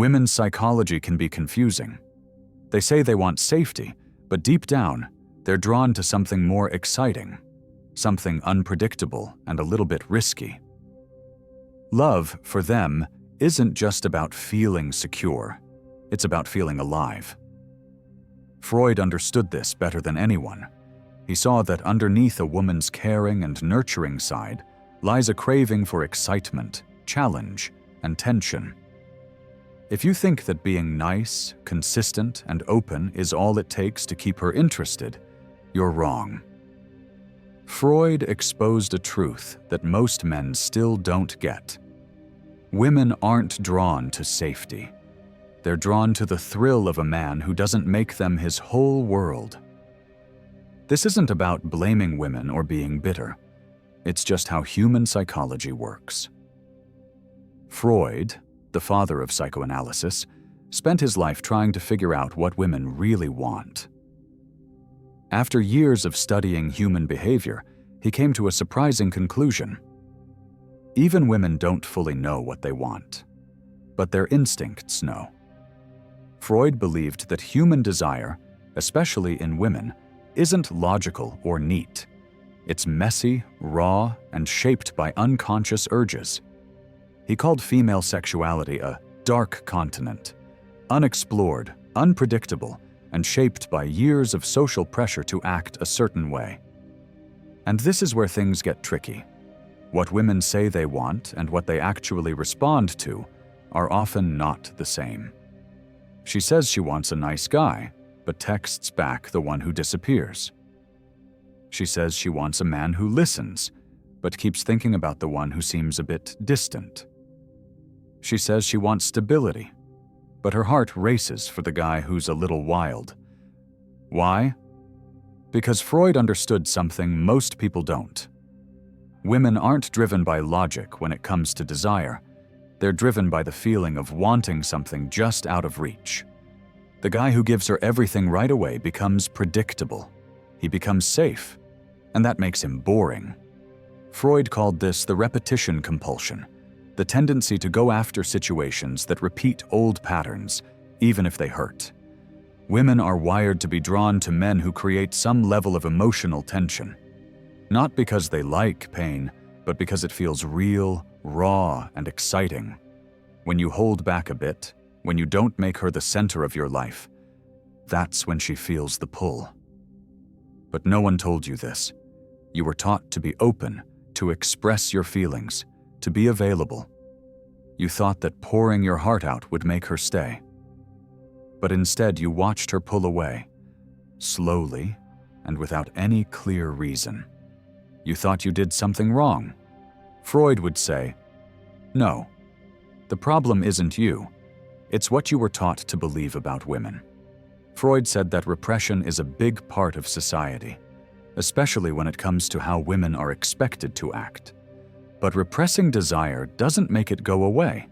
Women's psychology can be confusing. They say they want safety, but deep down, they're drawn to something more exciting, something unpredictable and a little bit risky. Love, for them, isn't just about feeling secure. It's about feeling alive. Freud understood this better than anyone. He saw that underneath a woman's caring and nurturing side lies a craving for excitement, challenge, and tension. If you think that being nice, consistent, and open is all it takes to keep her interested, you're wrong. Freud exposed a truth that most men still don't get. Women aren't drawn to safety. They're drawn to the thrill of a man who doesn't make them his whole world. This isn't about blaming women or being bitter. It's just how human psychology works. Freud, the father of psychoanalysis, spent his life trying to figure out what women really want. After years of studying human behavior, he came to a surprising conclusion. Even women don't fully know what they want, but their instincts know. Freud believed that human desire, especially in women, isn't logical or neat. It's messy, raw, and shaped by unconscious urges. He called female sexuality a dark continent, unexplored, unpredictable, and shaped by years of social pressure to act a certain way. And this is where things get tricky. What women say they want and what they actually respond to are often not the same. She says she wants a nice guy, but texts back the one who disappears. She says she wants a man who listens, but keeps thinking about the one who seems a bit distant. She says she wants stability, but her heart races for the guy who's a little wild. Why? Because Freud understood something most people don't. Women aren't driven by logic when it comes to desire. They're driven by the feeling of wanting something just out of reach. The guy who gives her everything right away becomes predictable. He becomes safe, and that makes him boring. Freud called this the repetition compulsion, the tendency to go after situations that repeat old patterns, even if they hurt. Women are wired to be drawn to men who create some level of emotional tension. Not because they like pain, but because it feels real, raw, and exciting. When you hold back a bit, when you don't make her the center of your life, that's when she feels the pull. But no one told you this. You were taught to be open, to express your feelings, to be available. You thought that pouring your heart out would make her stay. But instead you watched her pull away, slowly and without any clear reason. You thought you did something wrong. Freud would say, "No, the problem isn't you. It's what you were taught to believe about women." Freud said that repression is a big part of society, especially when it comes to how women are expected to act. But repressing desire doesn't make it go away.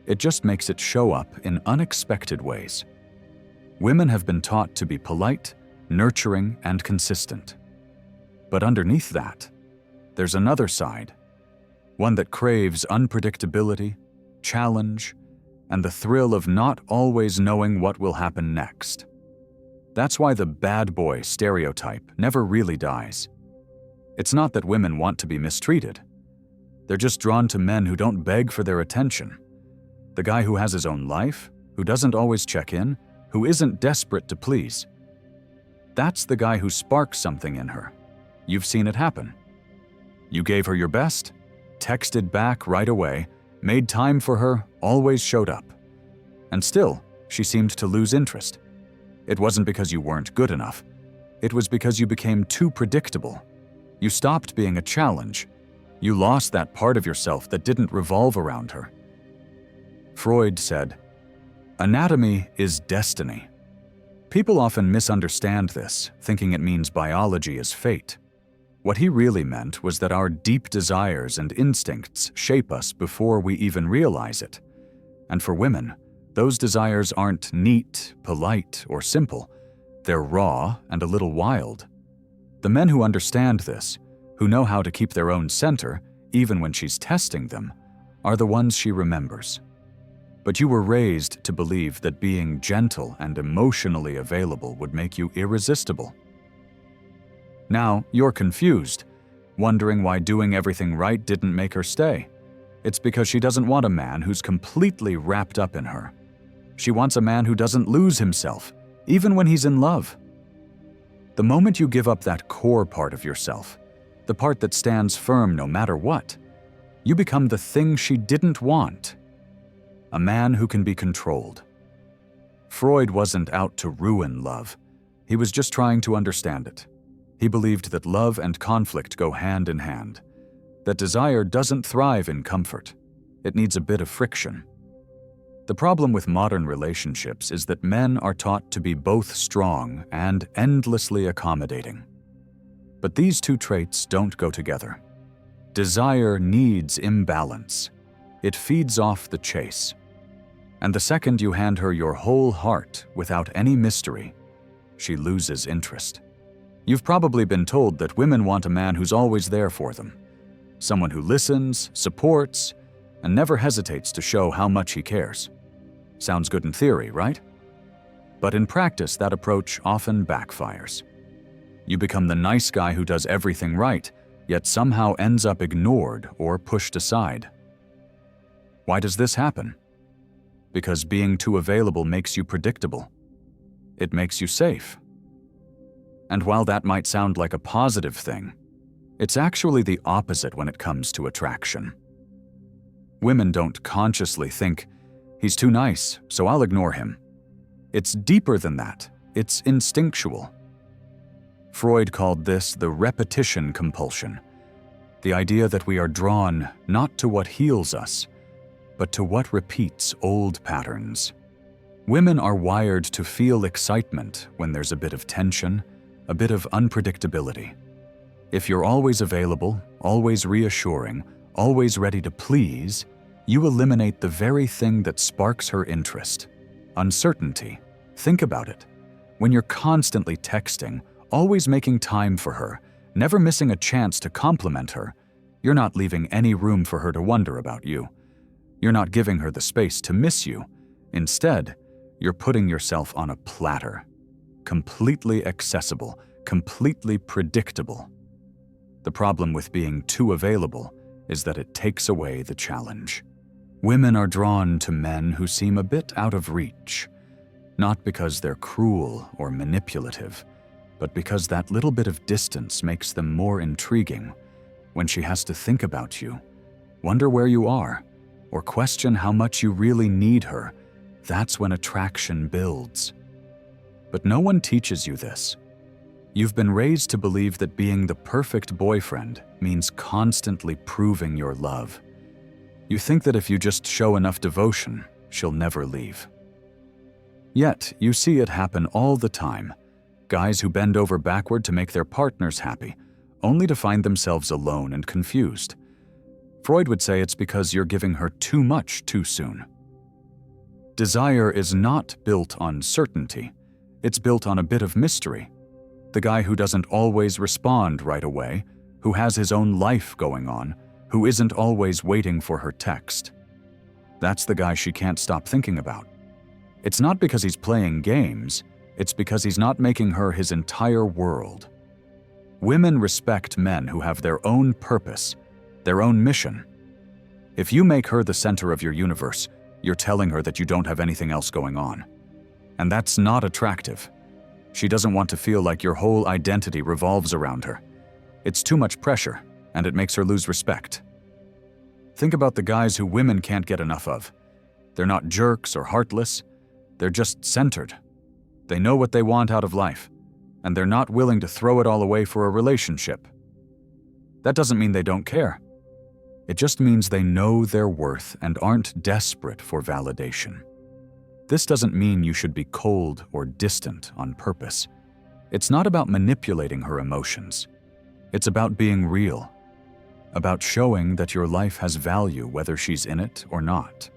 It just makes it show up in unexpected ways. Women have been taught to be polite, nurturing, and consistent. But underneath that, there's another side, one that craves unpredictability, challenge, and the thrill of not always knowing what will happen next. That's why the bad boy stereotype never really dies. It's not that women want to be mistreated. They're just drawn to men who don't beg for their attention. The guy who has his own life, who doesn't always check in, who isn't desperate to please. That's the guy who sparks something in her. You've seen it happen. You gave her your best, texted back right away, made time for her, always showed up. And still, she seemed to lose interest. It wasn't because you weren't good enough. It was because you became too predictable. You stopped being a challenge. You lost that part of yourself that didn't revolve around her. Freud said, "Anatomy is destiny." People often misunderstand this, thinking it means biology is fate. What he really meant was that our deep desires and instincts shape us before we even realize it. And for women, those desires aren't neat, polite, or simple. They're raw and a little wild. The men who understand this, who know how to keep their own center, even when she's testing them, are the ones she remembers. but you were raised to believe that being gentle and emotionally available would make you irresistible. Now, you're confused, wondering why doing everything right didn't make her stay. It's because she doesn't want a man who's completely wrapped up in her. She wants a man who doesn't lose himself, even when he's in love. The moment you give up that core part of yourself, the part that stands firm no matter what, you become the thing she didn't want. A man who can be controlled. Freud wasn't out to ruin love. He was just trying to understand it. He believed that love and conflict go hand in hand, that desire doesn't thrive in comfort. It needs a bit of friction. The problem with modern relationships is that men are taught to be both strong and endlessly accommodating. But these two traits don't go together. Desire needs imbalance. It feeds off the chase. And the second you hand her your whole heart without any mystery, she loses interest. You've probably been told that women want a man who's always there for them. Someone who listens, supports, and never hesitates to show how much he cares. Sounds good in theory, right? But in practice, that approach often backfires. You become the nice guy who does everything right, yet somehow ends up ignored or pushed aside. Why does this happen? Because being too available makes you predictable. It makes you safe. And while that might sound like a positive thing, it's actually the opposite when it comes to attraction. Women don't consciously think, "He's too nice, so I'll ignore him." It's deeper than that. It's instinctual. Freud called this the repetition compulsion, the idea that we are drawn not to what heals us, but to what repeats old patterns. Women are wired to feel excitement when there's a bit of tension, a bit of unpredictability. If you're always available, always reassuring, always ready to please, you eliminate the very thing that sparks her interest. Uncertainty. Think about it. When you're constantly texting, always making time for her, never missing a chance to compliment her, you're not leaving any room for her to wonder about you. You're not giving her the space to miss you. Instead, you're putting yourself on a platter. Completely accessible, completely predictable. The problem with being too available is that it takes away the challenge. Women are drawn to men who seem a bit out of reach, not because they're cruel or manipulative, but because that little bit of distance makes them more intriguing. When she has to think about you, wonder where you are, or question how much you really need her, that's when attraction builds. But no one teaches you this. You've been raised to believe that being the perfect boyfriend means constantly proving your love. You think that if you just show enough devotion, she'll never leave. Yet, you see it happen all the time. Guys who bend over backward to make their partners happy, only to find themselves alone and confused. Freud would say it's because you're giving her too much too soon. Desire is not built on certainty. It's built on a bit of mystery. The guy who doesn't always respond right away, who has his own life going on, who isn't always waiting for her text. That's the guy she can't stop thinking about. It's not because he's playing games, it's because he's not making her his entire world. Women respect men who have their own purpose, their own mission. If you make her the center of your universe, you're telling her that you don't have anything else going on. And that's not attractive. She doesn't want to feel like your whole identity revolves around her. It's too much pressure, and it makes her lose respect. Think about the guys who women can't get enough of. They're not jerks or heartless. They're just centered. They know what they want out of life, and they're not willing to throw it all away for a relationship. That doesn't mean they don't care. It just means they know their worth and aren't desperate for validation. This doesn't mean you should be cold or distant on purpose. It's not about manipulating her emotions. It's about being real, about showing that your life has value whether she's in it or not.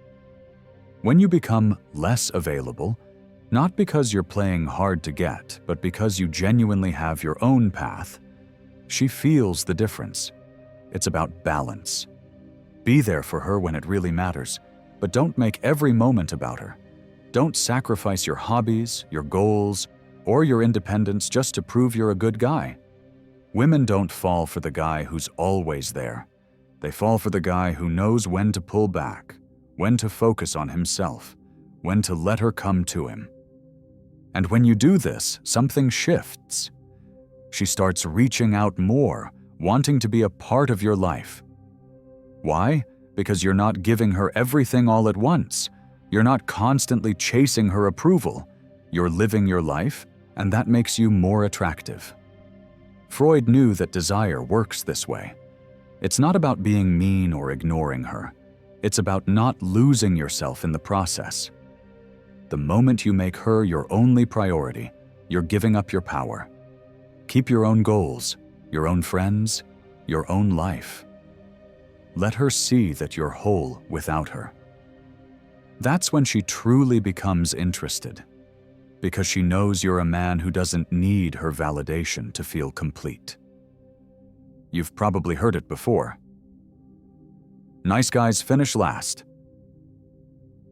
When you become less available, not because you're playing hard to get, but because you genuinely have your own path, she feels the difference. It's about balance. Be there for her when it really matters, but don't make every moment about her. Don't sacrifice your hobbies, your goals, or your independence just to prove you're a good guy. Women don't fall for the guy who's always there. They fall for the guy who knows when to pull back, when to focus on himself, when to let her come to him. And when you do this, something shifts. She starts reaching out more, wanting to be a part of your life. Why? Because you're not giving her everything all at once. You're not constantly chasing her approval. You're living your life, and that makes you more attractive. Freud knew that desire works this way. It's not about being mean or ignoring her. It's about not losing yourself in the process. The moment you make her your only priority, you're giving up your power. Keep your own goals, your own friends, your own life. Let her see that you're whole without her. That's when she truly becomes interested, because she knows you're a man who doesn't need her validation to feel complete. You've probably heard it before. Nice guys finish last.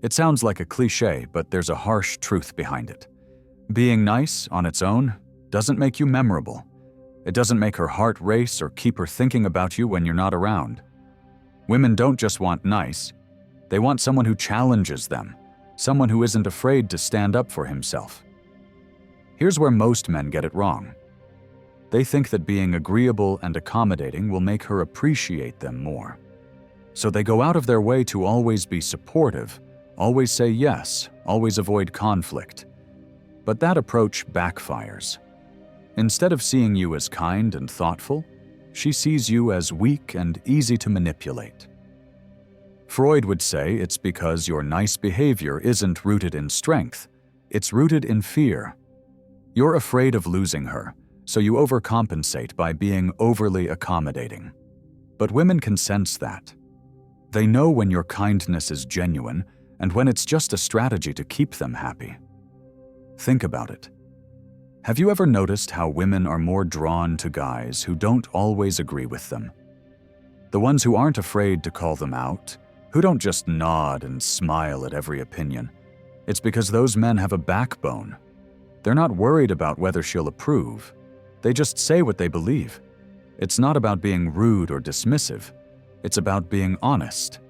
It sounds like a cliché, but there's a harsh truth behind it. Being nice on its own doesn't make you memorable. It doesn't make her heart race or keep her thinking about you when you're not around. Women don't just want nice. They want someone who challenges them, someone who isn't afraid to stand up for himself. Here's where most men get it wrong. They think that being agreeable and accommodating will make her appreciate them more. So they go out of their way to always be supportive, always say yes, always avoid conflict. But that approach backfires. Instead of seeing you as kind and thoughtful, she sees you as weak and easy to manipulate. Freud would say it's because your nice behavior isn't rooted in strength, it's rooted in fear. You're afraid of losing her, so you overcompensate by being overly accommodating. But women can sense that. They know when your kindness is genuine and when it's just a strategy to keep them happy. Think about it. Have you ever noticed how women are more drawn to guys who don't always agree with them? The ones who aren't afraid to call them out, who don't just nod and smile at every opinion. It's because those men have a backbone. They're not worried about whether she'll approve. They just say what they believe. It's not about being rude or dismissive. It's about being honest.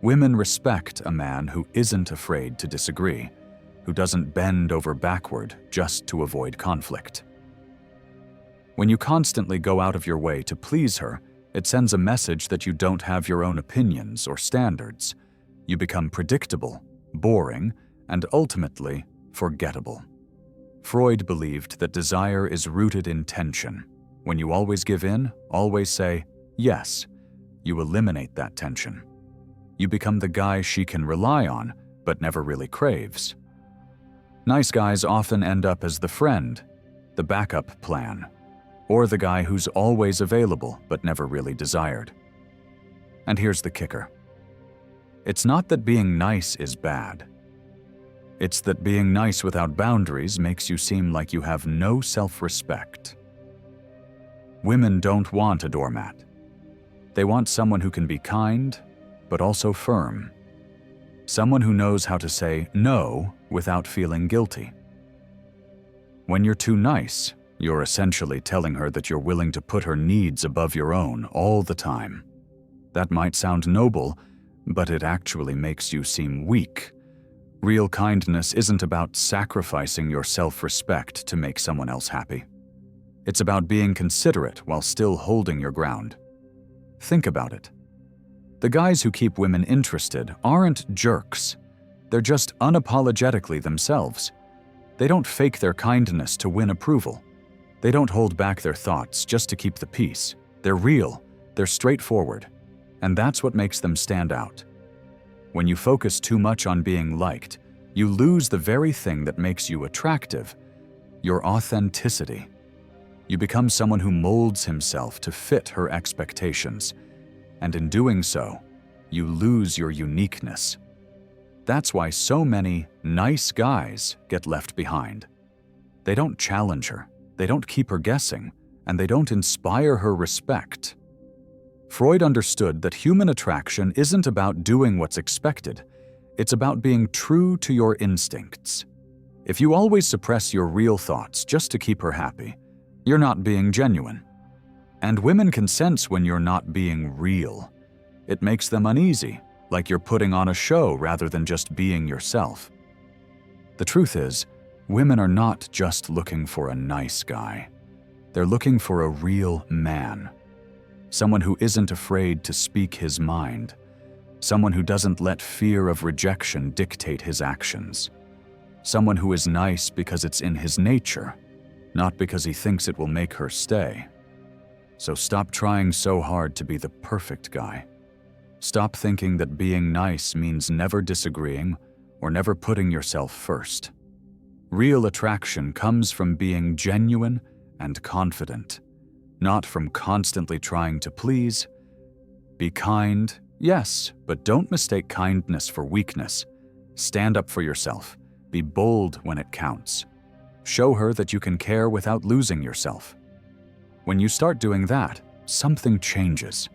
Women respect a man who isn't afraid to disagree, who doesn't bend over backward just to avoid conflict. When you constantly go out of your way to please her, it sends a message that you don't have your own opinions or standards. You become predictable, boring, and ultimately forgettable. Freud believed that desire is rooted in tension. When you always give in, always say yes, you eliminate that tension. You become the guy she can rely on, but never really craves. Nice guys often end up as the friend, the backup plan, or the guy who's always available but never really desired. And here's the kicker. It's not that being nice is bad. It's that being nice without boundaries makes you seem like you have no self-respect. Women don't want a doormat. They want someone who can be kind, but also firm. Someone who knows how to say no without feeling guilty. When you're too nice, you're essentially telling her that you're willing to put her needs above your own all the time. That might sound noble, but it actually makes you seem weak. Real kindness isn't about sacrificing your self-respect to make someone else happy. It's about being considerate while still holding your ground. Think about it. The guys who keep women interested aren't jerks. They're just unapologetically themselves. They don't fake their kindness to win approval. They don't hold back their thoughts just to keep the peace. They're real, they're straightforward, and that's what makes them stand out. When you focus too much on being liked, you lose the very thing that makes you attractive, your authenticity. You become someone who molds himself to fit her expectations, and in doing so, you lose your uniqueness. That's why so many nice guys get left behind. They don't challenge her, they don't keep her guessing, and they don't inspire her respect. Freud understood that human attraction isn't about doing what's expected. It's about being true to your instincts. If you always suppress your real thoughts just to keep her happy, you're not being genuine. And women can sense when you're not being real. It makes them uneasy, like you're putting on a show rather than just being yourself. The truth is, women are not just looking for a nice guy. They're looking for a real man. Someone who isn't afraid to speak his mind. Someone who doesn't let fear of rejection dictate his actions. Someone who is nice because it's in his nature, not because he thinks it will make her stay. So stop trying so hard to be the perfect guy. Stop thinking that being nice means never disagreeing or never putting yourself first. Real attraction comes from being genuine and confident, not from constantly trying to please. Be kind, yes, but don't mistake kindness for weakness. Stand up for yourself. Be bold when it counts. Show her that you can care without losing yourself. When you start doing that, something changes.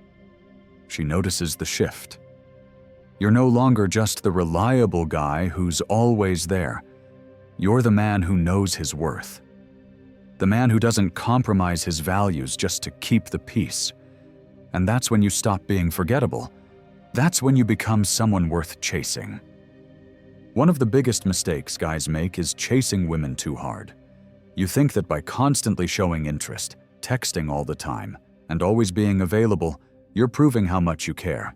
She notices the shift. You're no longer just the reliable guy who's always there. You're the man who knows his worth. The man who doesn't compromise his values just to keep the peace. And that's when you stop being forgettable. That's when you become someone worth chasing. One of the biggest mistakes guys make is chasing women too hard. You think that by constantly showing interest, texting all the time, and always being available, you're proving how much you care.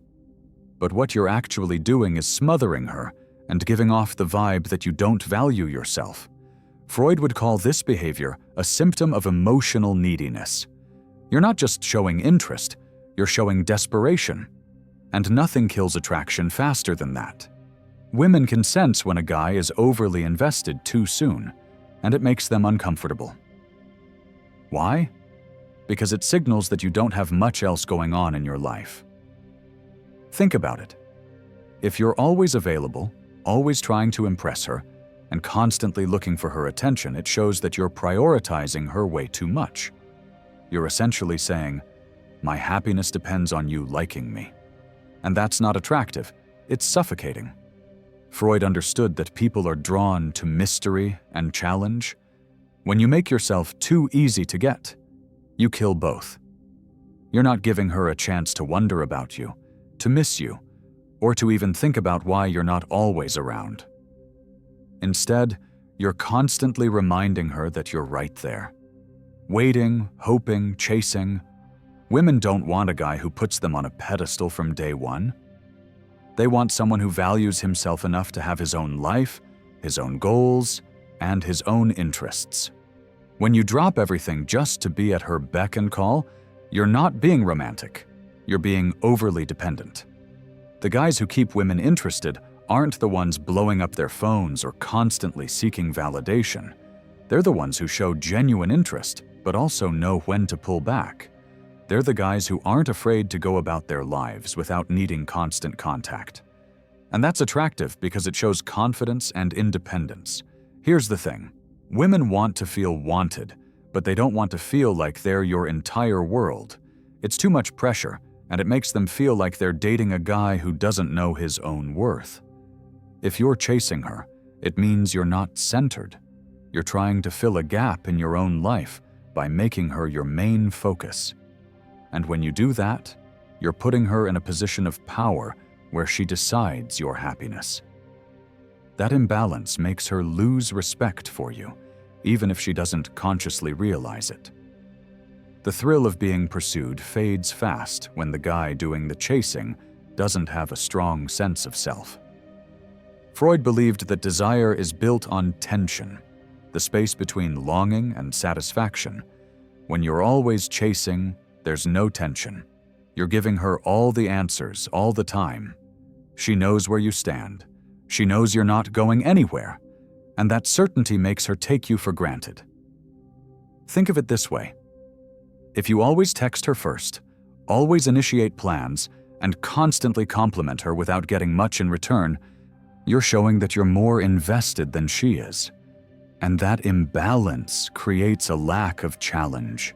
But what you're actually doing is smothering her and giving off the vibe that you don't value yourself. Freud would call this behavior a symptom of emotional neediness. You're not just showing interest, you're showing desperation. And nothing kills attraction faster than that. Women can sense when a guy is overly invested too soon, and it makes them uncomfortable. Why? Because it signals that you don't have much else going on in your life. Think about it. If you're always available, always trying to impress her, and constantly looking for her attention, it shows that you're prioritizing her way too much. You're essentially saying, "My happiness depends on you liking me." And that's not attractive, it's suffocating. Freud understood that people are drawn to mystery and challenge. When you make yourself too easy to get, you kill both. You're not giving her a chance to wonder about you, to miss you, or to even think about why you're not always around. Instead, you're constantly reminding her that you're right there. Waiting, hoping, chasing. Women don't want a guy who puts them on a pedestal from day one. They want someone who values himself enough to have his own life, his own goals, and his own interests. When you drop everything just to be at her beck and call, you're not being romantic. You're being overly dependent. The guys who keep women interested aren't the ones blowing up their phones or constantly seeking validation. They're the ones who show genuine interest, but also know when to pull back. They're the guys who aren't afraid to go about their lives without needing constant contact. And that's attractive because it shows confidence and independence. Here's the thing. Women want to feel wanted, but they don't want to feel like they're your entire world. It's too much pressure, and it makes them feel like they're dating a guy who doesn't know his own worth. If you're chasing her, it means you're not centered. You're trying to fill a gap in your own life by making her your main focus. And when you do that, you're putting her in a position of power where she decides your happiness. That imbalance makes her lose respect for you, even if she doesn't consciously realize it. The thrill of being pursued fades fast when the guy doing the chasing doesn't have a strong sense of self. Freud believed that desire is built on tension, the space between longing and satisfaction. When you're always chasing, there's no tension. You're giving her all the answers all the time. She knows where you stand. She knows you're not going anywhere, and that certainty makes her take you for granted. Think of it this way. If you always text her first, always initiate plans, and constantly compliment her without getting much in return, you're showing that you're more invested than she is. And that imbalance creates a lack of challenge.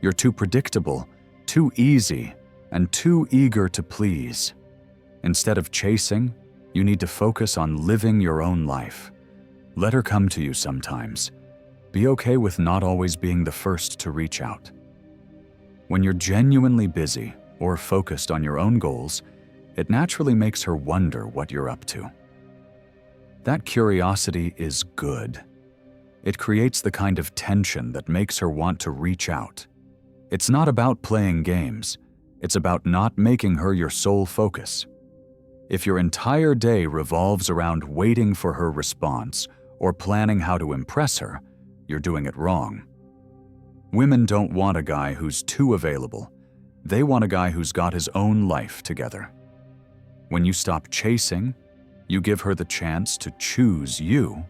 You're too predictable, too easy, and too eager to please. Instead of chasing, you need to focus on living your own life. Let her come to you sometimes. Be okay with not always being the first to reach out. When you're genuinely busy or focused on your own goals, it naturally makes her wonder what you're up to. That curiosity is good. It creates the kind of tension that makes her want to reach out. It's not about playing games. It's about not making her your sole focus. If your entire day revolves around waiting for her response or planning how to impress her, you're doing it wrong. Women don't want a guy who's too available. They want a guy who's got his own life together. When you stop chasing, you give her the chance to choose you,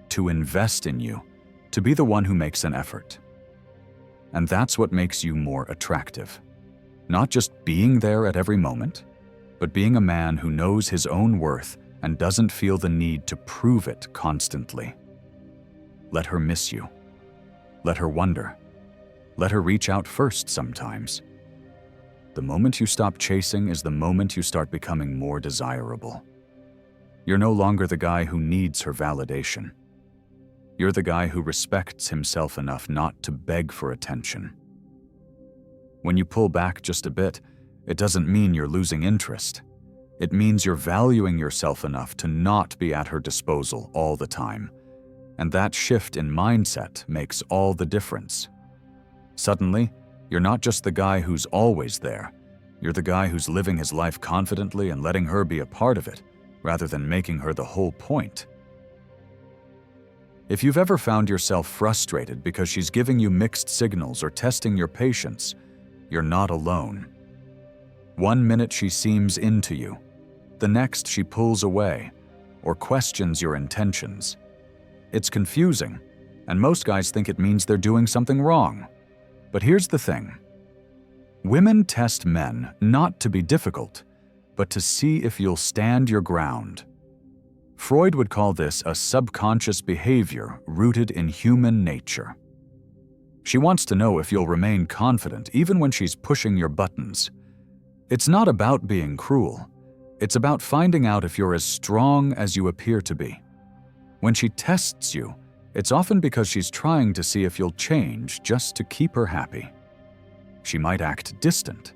to invest in you, to be the one who makes an effort. And that's what makes you more attractive. Not just being there at every moment, but being a man who knows his own worth and doesn't feel the need to prove it constantly. Let her miss you. Let her wonder. Let her reach out first sometimes. The moment you stop chasing is the moment you start becoming more desirable. You're no longer the guy who needs her validation. You're the guy who respects himself enough not to beg for attention. When you pull back just a bit, it doesn't mean you're losing interest. It means you're valuing yourself enough to not be at her disposal all the time. And that shift in mindset makes all the difference. Suddenly, you're not just the guy who's always there. You're the guy who's living his life confidently and letting her be a part of it, rather than making her the whole point. If you've ever found yourself frustrated because she's giving you mixed signals or testing your patience, you're not alone. One minute she seems into you, the next she pulls away or questions your intentions. It's confusing, and most guys think it means they're doing something wrong. But here's the thing. Women test men not to be difficult, but to see if you'll stand your ground. Freud would call this a subconscious behavior rooted in human nature. She wants to know if you'll remain confident even when she's pushing your buttons. It's not about being cruel. It's about finding out if you're as strong as you appear to be. When she tests you, it's often because she's trying to see if you'll change just to keep her happy. She might act distant,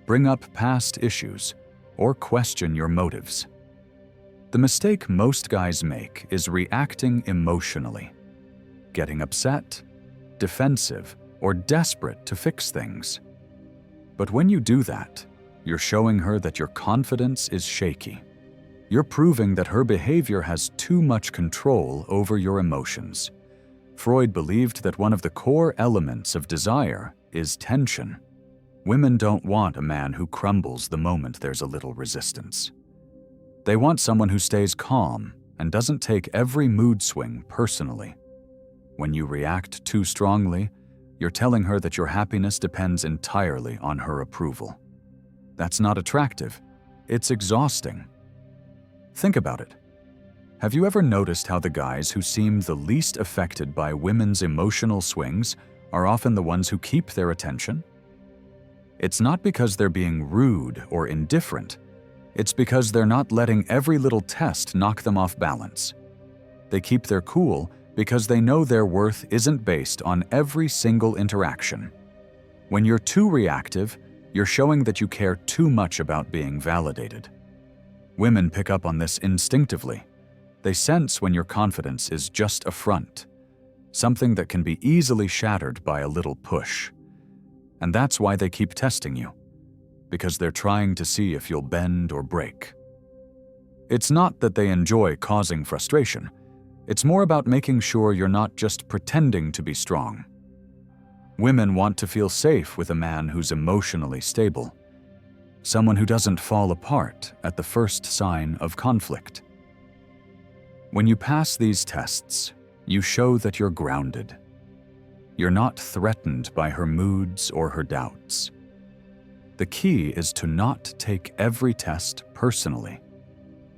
bring up past issues, or question your motives. The mistake most guys make is reacting emotionally, getting upset, defensive, or desperate to fix things. But when you do that, you're showing her that your confidence is shaky. You're proving that her behavior has too much control over your emotions. Freud believed that one of the core elements of desire is tension. Women don't want a man who crumbles the moment there's a little resistance. They want someone who stays calm and doesn't take every mood swing personally. When you react too strongly, you're telling her that your happiness depends entirely on her approval. That's not attractive. It's exhausting. Think about it. Have you ever noticed how the guys who seem the least affected by women's emotional swings are often the ones who keep their attention? It's not because they're being rude or indifferent. It's because they're not letting every little test knock them off balance. They keep their cool because they know their worth isn't based on every single interaction. When you're too reactive, you're showing that you care too much about being validated. Women pick up on this instinctively. They sense when your confidence is just a front, something that can be easily shattered by a little push. And that's why they keep testing you, because they're trying to see if you'll bend or break. It's not that they enjoy causing frustration. It's more about making sure you're not just pretending to be strong. Women want to feel safe with a man who's emotionally stable, someone who doesn't fall apart at the first sign of conflict. When you pass these tests, you show that you're grounded. You're not threatened by her moods or her doubts. The key is to not take every test personally.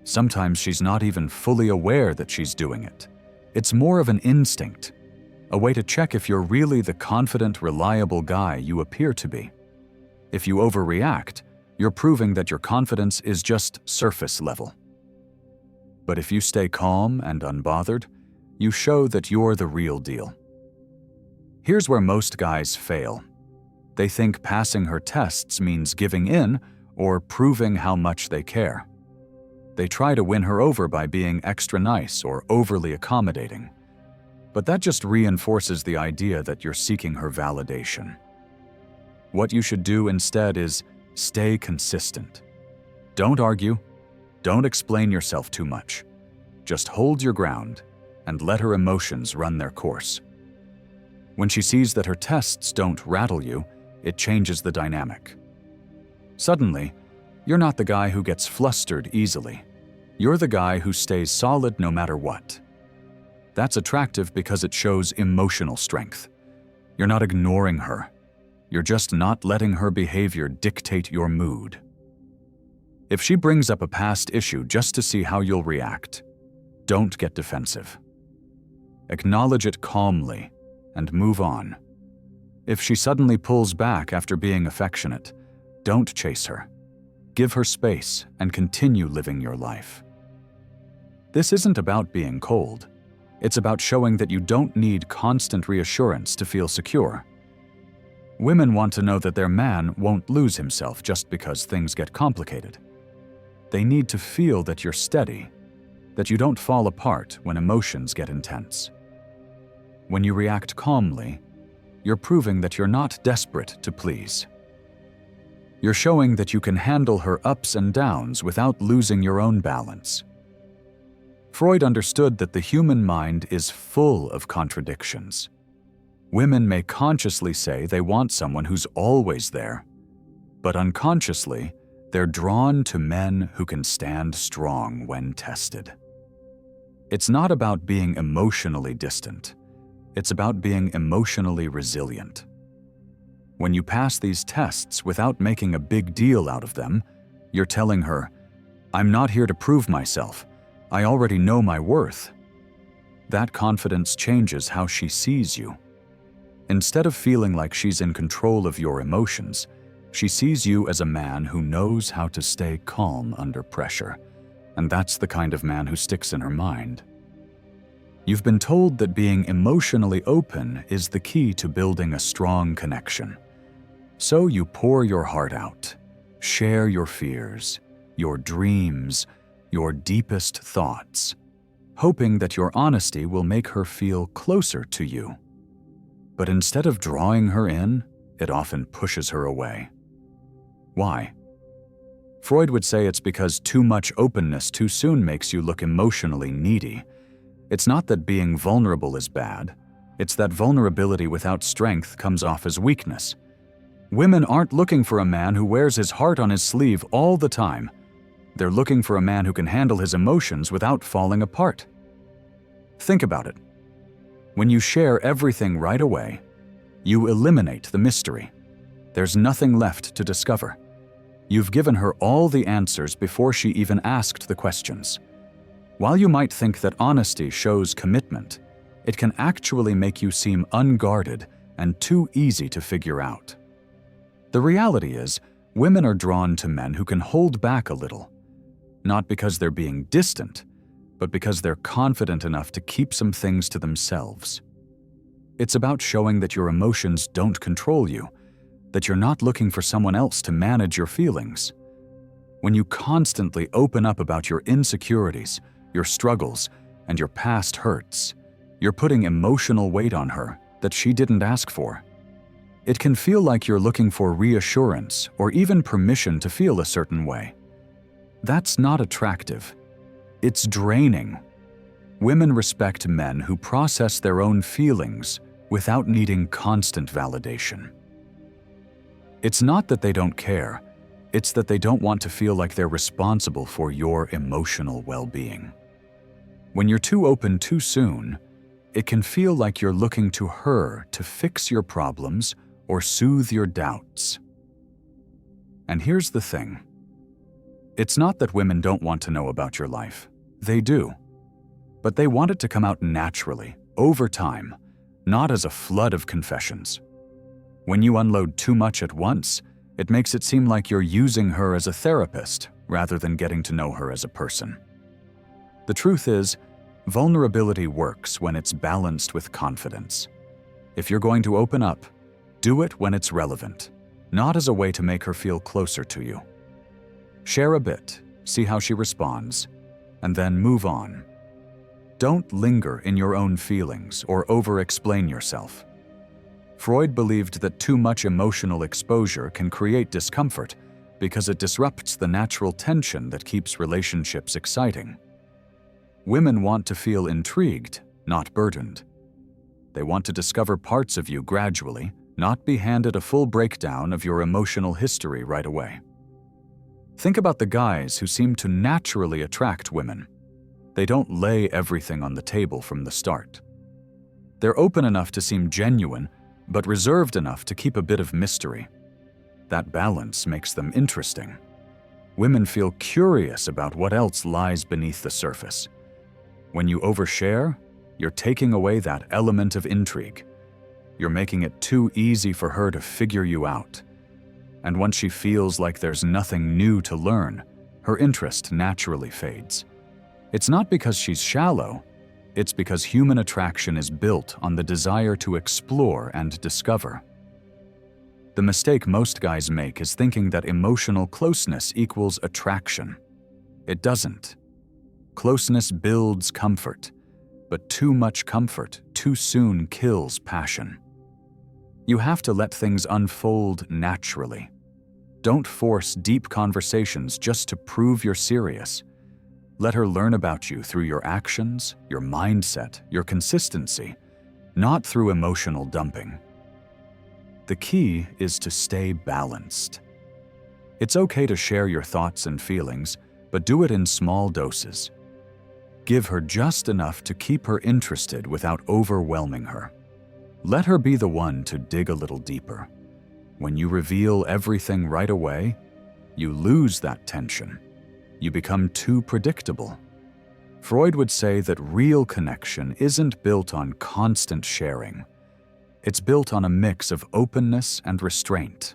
Sometimes she's not even fully aware that she's doing it. It's more of an instinct, a way to check if you're really the confident, reliable guy you appear to be. If you overreact, you're proving that your confidence is just surface level. But if you stay calm and unbothered, you show that you're the real deal. Here's where most guys fail. They think passing her tests means giving in or proving how much they care. They try to win her over by being extra nice or overly accommodating. But that just reinforces the idea that you're seeking her validation. What you should do instead is stay consistent. Don't argue. Don't explain yourself too much. Just hold your ground and let her emotions run their course. When she sees that her tests don't rattle you, it changes the dynamic. Suddenly, you're not the guy who gets flustered easily. You're the guy who stays solid no matter what. That's attractive because it shows emotional strength. You're not ignoring her. You're just not letting her behavior dictate your mood. If she brings up a past issue just to see how you'll react, don't get defensive. Acknowledge it calmly and move on. If she suddenly pulls back after being affectionate, don't chase her. Give her space and continue living your life. This isn't about being cold. It's about showing that you don't need constant reassurance to feel secure. Women want to know that their man won't lose himself just because things get complicated. They need to feel that you're steady, that you don't fall apart when emotions get intense. When you react calmly, you're proving that you're not desperate to please. You're showing that you can handle her ups and downs without losing your own balance. Freud understood that the human mind is full of contradictions. Women may consciously say they want someone who's always there, but unconsciously, they're drawn to men who can stand strong when tested. It's not about being emotionally distant. It's about being emotionally resilient. When you pass these tests without making a big deal out of them, you're telling her, "I'm not here to prove myself. I already know my worth." That confidence changes how she sees you. Instead of feeling like she's in control of your emotions, she sees you as a man who knows how to stay calm under pressure, and that's the kind of man who sticks in her mind. You've been told that being emotionally open is the key to building a strong connection. So you pour your heart out, share your fears, your dreams, your deepest thoughts, hoping that your honesty will make her feel closer to you. But instead of drawing her in, it often pushes her away. Why? Freud would say it's because too much openness too soon makes you look emotionally needy. It's not that being vulnerable is bad. It's that vulnerability without strength comes off as weakness. Women aren't looking for a man who wears his heart on his sleeve all the time. They're looking for a man who can handle his emotions without falling apart. Think about it. When you share everything right away, you eliminate the mystery. There's nothing left to discover. You've given her all the answers before she even asked the questions. While you might think that honesty shows commitment, it can actually make you seem unguarded and too easy to figure out. The reality is, women are drawn to men who can hold back a little, not because they're being distant, but because they're confident enough to keep some things to themselves. It's about showing that your emotions don't control you, that you're not looking for someone else to manage your feelings. When you constantly open up about your insecurities, your struggles, and your past hurts, you're putting emotional weight on her that she didn't ask for. It can feel like you're looking for reassurance or even permission to feel a certain way. That's not attractive. It's draining. Women respect men who process their own feelings without needing constant validation. It's not that they don't care, it's that they don't want to feel like they're responsible for your emotional well-being. When you're too open too soon, it can feel like you're looking to her to fix your problems or soothe your doubts. And here's the thing. It's not that women don't want to know about your life. They do. But they want it to come out naturally, over time, not as a flood of confessions. When you unload too much at once, It makes it seem like you're using her as a therapist rather than getting to know her as a person. The truth is, vulnerability works when it's balanced with confidence. If you're going to open up, do it when it's relevant, not as a way to make her feel closer to you. Share a bit, see how she responds, and then move on. Don't linger in your own feelings or over-explain yourself. Freud believed that too much emotional exposure can create discomfort because it disrupts the natural tension that keeps relationships exciting. Women want to feel intrigued, not burdened. They want to discover parts of you gradually, not be handed a full breakdown of your emotional history right away. Think about the guys who seem to naturally attract women. They don't lay everything on the table from the start. They're open enough to seem genuine, but reserved enough to keep a bit of mystery. That balance makes them interesting. Women feel curious about what else lies beneath the surface. When you overshare, you're taking away that element of intrigue. You're making it too easy for her to figure you out. And once she feels like there's nothing new to learn, her interest naturally fades. It's not because she's shallow, it's because human attraction is built on the desire to explore and discover. The mistake most guys make is thinking that emotional closeness equals attraction. It doesn't. Closeness builds comfort, but too much comfort too soon kills passion. You have to let things unfold naturally. Don't force deep conversations just to prove you're serious. Let her learn about you through your actions, your mindset, your consistency, not through emotional dumping. The key is to stay balanced. It's okay to share your thoughts and feelings, but do it in small doses. Give her just enough to keep her interested without overwhelming her. Let her be the one to dig a little deeper. When you reveal everything right away, you lose that tension. You become too predictable. Freud would say that real connection isn't built on constant sharing. It's built on a mix of openness and restraint.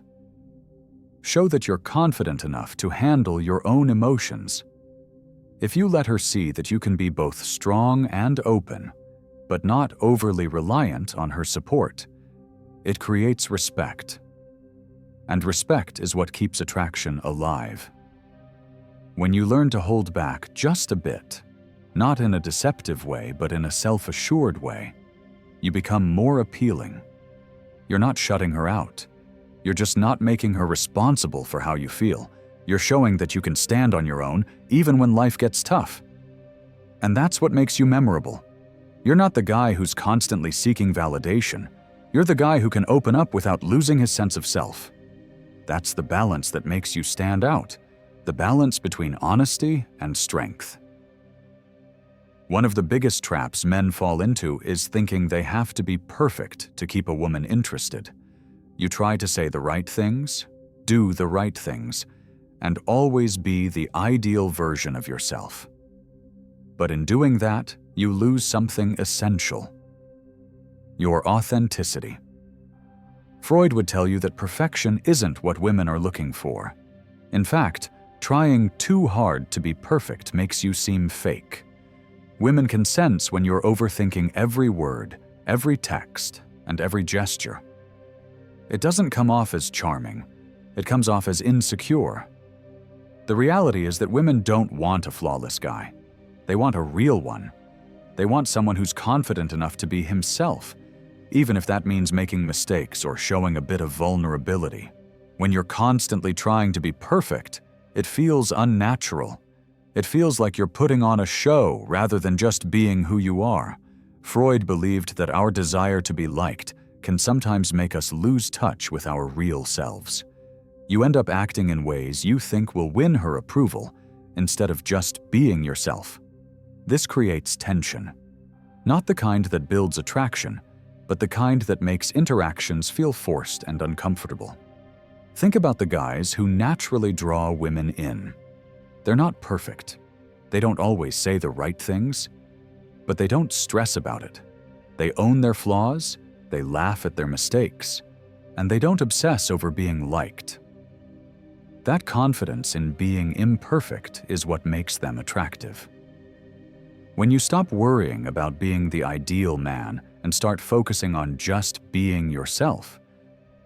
Show that you're confident enough to handle your own emotions. If you let her see that you can be both strong and open, but not overly reliant on her support, it creates respect. And respect is what keeps attraction alive. When you learn to hold back just a bit, not in a deceptive way, but in a self-assured way, you become more appealing. You're not shutting her out. You're just not making her responsible for how you feel. You're showing that you can stand on your own, even when life gets tough. And that's what makes you memorable. You're not the guy who's constantly seeking validation. You're the guy who can open up without losing his sense of self. That's the balance that makes you stand out. The balance between honesty and strength. One of the biggest traps men fall into is thinking they have to be perfect to keep a woman interested. You try to say the right things, do the right things, and always be the ideal version of yourself. But in doing that, you lose something essential: your authenticity. Freud would tell you that perfection isn't what women are looking for. In fact, trying too hard to be perfect makes you seem fake. Women can sense when you're overthinking every word, every text, and every gesture. It doesn't come off as charming. It comes off as insecure. The reality is that women don't want a flawless guy. They want a real one. They want someone who's confident enough to be himself, even if that means making mistakes or showing a bit of vulnerability. When you're constantly trying to be perfect, it feels unnatural. It feels like you're putting on a show rather than just being who you are. Freud believed that our desire to be liked can sometimes make us lose touch with our real selves. You end up acting in ways you think will win her approval instead of just being yourself. This creates tension. Not the kind that builds attraction, but the kind that makes interactions feel forced and uncomfortable. Think about the guys who naturally draw women in. They're not perfect. They don't always say the right things, but they don't stress about it. They own their flaws, they laugh at their mistakes, and they don't obsess over being liked. That confidence in being imperfect is what makes them attractive. When you stop worrying about being the ideal man and start focusing on just being yourself,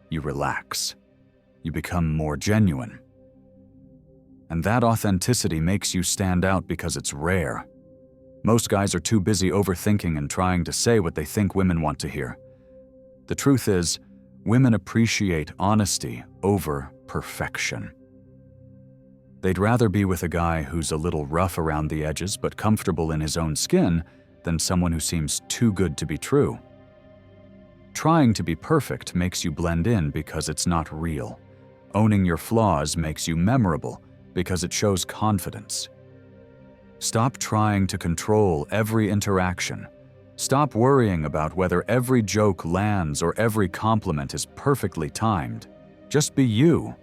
you relax. You become more genuine. And that authenticity makes you stand out because it's rare. Most guys are too busy overthinking and trying to say what they think women want to hear. The truth is, women appreciate honesty over perfection. They'd rather be with a guy who's a little rough around the edges but comfortable in his own skin than someone who seems too good to be true. Trying to be perfect makes you blend in because it's not real. Owning your flaws makes you memorable because it shows confidence. Stop trying to control every interaction. Stop worrying about whether every joke lands or every compliment is perfectly timed. Just be you.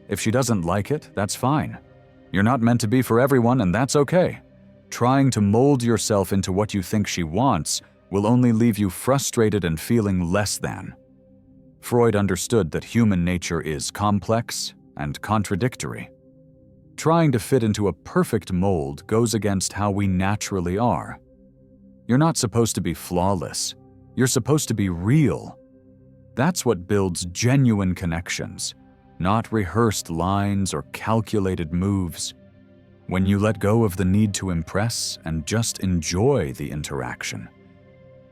If she doesn't like it, that's fine. You're not meant to be for everyone, and that's okay. Trying to mold yourself into what you think she wants will only leave you frustrated and feeling less than. Freud understood that human nature is complex and contradictory. Trying to fit into a perfect mold goes against how we naturally are. You're not supposed to be flawless. You're supposed to be real. That's what builds genuine connections, not rehearsed lines or calculated moves. When you let go of the need to impress and just enjoy the interaction,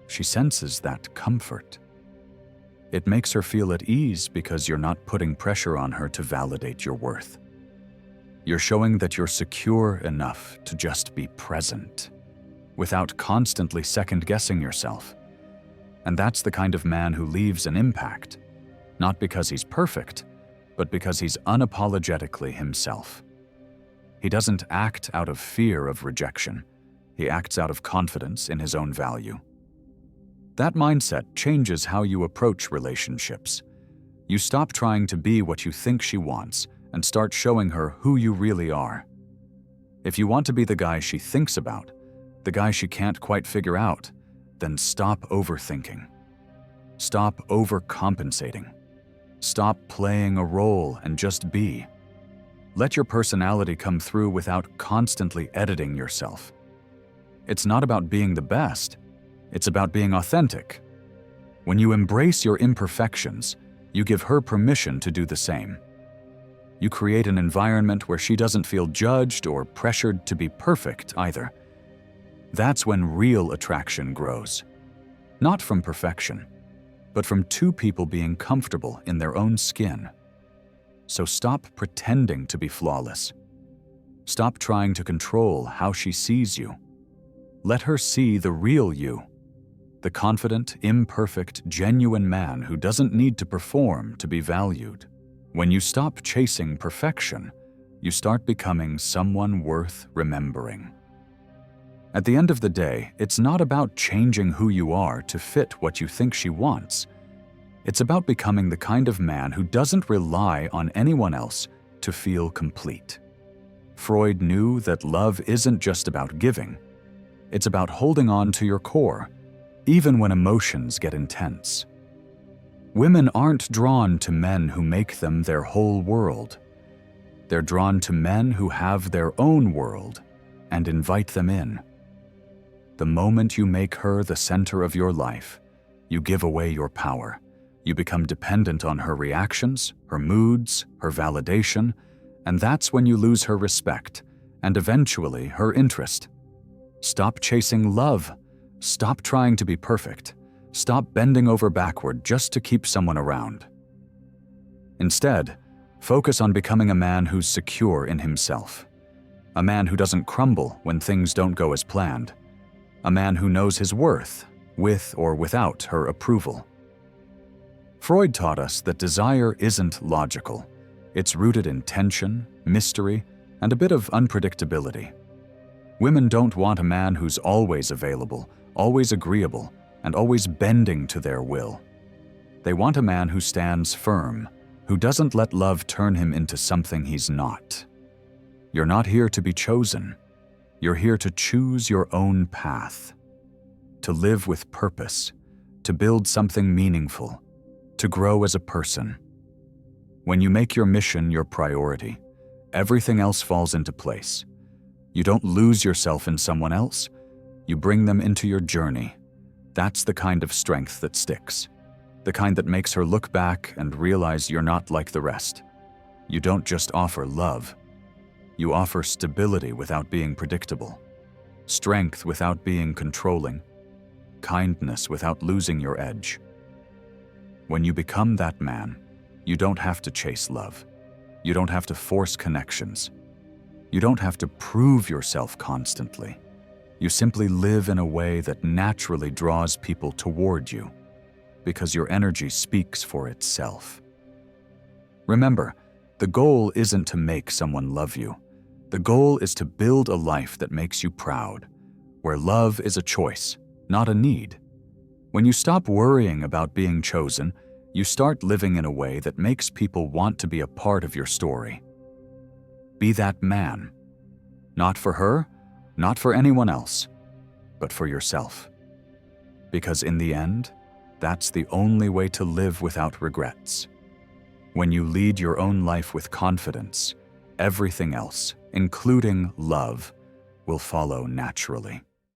she senses that comfort. It makes her feel at ease because you're not putting pressure on her to validate your worth. You're showing that you're secure enough to just be present, without constantly second-guessing yourself. And that's the kind of man who leaves an impact, not because he's perfect, but because he's unapologetically himself. He doesn't act out of fear of rejection. He acts out of confidence in his own value. That mindset changes how you approach relationships. You stop trying to be what you think she wants and start showing her who you really are. If you want to be the guy she thinks about, the guy she can't quite figure out, then stop overthinking. Stop overcompensating. Stop playing a role and just be. Let your personality come through without constantly editing yourself. It's not about being the best. It's about being authentic. When you embrace your imperfections, you give her permission to do the same. You create an environment where she doesn't feel judged or pressured to be perfect either. That's when real attraction grows. Not from perfection, but from two people being comfortable in their own skin. So stop pretending to be flawless. Stop trying to control how she sees you. Let her see the real you. The confident, imperfect, genuine man who doesn't need to perform to be valued. When you stop chasing perfection, you start becoming someone worth remembering. At the end of the day, it's not about changing who you are to fit what you think she wants. It's about becoming the kind of man who doesn't rely on anyone else to feel complete. Freud knew that love isn't just about giving. It's about holding on to your core, even when emotions get intense. Women aren't drawn to men who make them their whole world. They're drawn to men who have their own world and invite them in. The moment you make her the center of your life, you give away your power. You become dependent on her reactions, her moods, her validation, and that's when you lose her respect and eventually her interest. Stop chasing love. Stop trying to be perfect. Stop bending over backward just to keep someone around. Instead, focus on becoming a man who's secure in himself. A man who doesn't crumble when things don't go as planned. A man who knows his worth, with or without her approval. Freud taught us that desire isn't logical. It's rooted in tension, mystery, and a bit of unpredictability. Women don't want a man who's always available, always agreeable, and always bending to their will. They want a man who stands firm, who doesn't let love turn him into something he's not. You're not here to be chosen. You're here to choose your own path, to live with purpose, to build something meaningful, to grow as a person. When you make your mission your priority, everything else falls into place. You don't lose yourself in someone else, you bring them into your journey. That's the kind of strength that sticks. The kind that makes her look back and realize you're not like the rest. You don't just offer love. You offer stability without being predictable, strength without being controlling, kindness without losing your edge. When you become that man, you don't have to chase love. You don't have to force connections. You don't have to prove yourself constantly. You simply live in a way that naturally draws people toward you, because your energy speaks for itself. Remember, the goal isn't to make someone love you. The goal is to build a life that makes you proud, where love is a choice, not a need. When you stop worrying about being chosen, you start living in a way that makes people want to be a part of your story. Be that man. Not for her, not for anyone else, but for yourself. Because in the end, that's the only way to live without regrets. When you lead your own life with confidence, everything else, including love, will follow naturally.